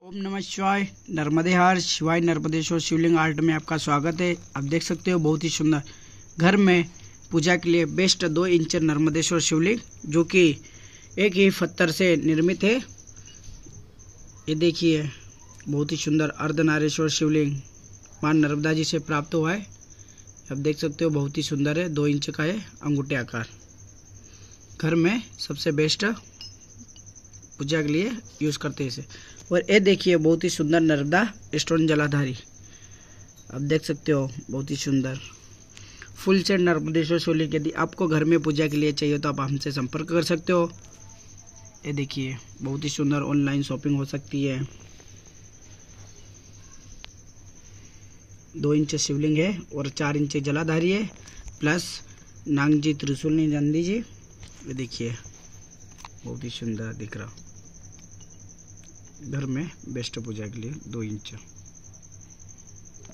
ओम नमः शिवाय। नर्मदे हार शिवाय नर्मदेश्वर शिवलिंग आर्ट में आपका स्वागत है। आप देख सकते हो बहुत ही सुंदर घर में पूजा के लिए बेस्ट 2 इंच नर्मदेश्वर शिवलिंग जो कि एक ही पत्थर से निर्मित है। ये देखिए बहुत ही सुंदर अर्धनारेश्वर शिवलिंग मां नर्मदा जी से प्राप्त हुआ है। आप देख सकते हो बहुत ही सुंदर है, 2 इंच का है, अंगूठे आकार। घर में सबसे बेस्ट पूजा के लिए यूज़ करते हैं इसे। और ये देखिए बहुत ही सुंदर नर्मदा स्टोन जलाधारी, आप देख सकते हो बहुत ही सुंदर फुल सेट नर्मदेश्वर शिवलिंग। यदि आपको घर में पूजा के लिए चाहिए तो आप हमसे संपर्क कर सकते हो। ये देखिए बहुत ही सुंदर ऑनलाइन शॉपिंग हो सकती है। 2 इंच शिवलिंग है और 4 इंच जलाधारी है, प्लस नाग जी, त्रिशूल नंदी जी। ये देखिए बहुत ही सुंदर दिख रहा। घर में बेस्ट पूजा के लिए 2 इंच।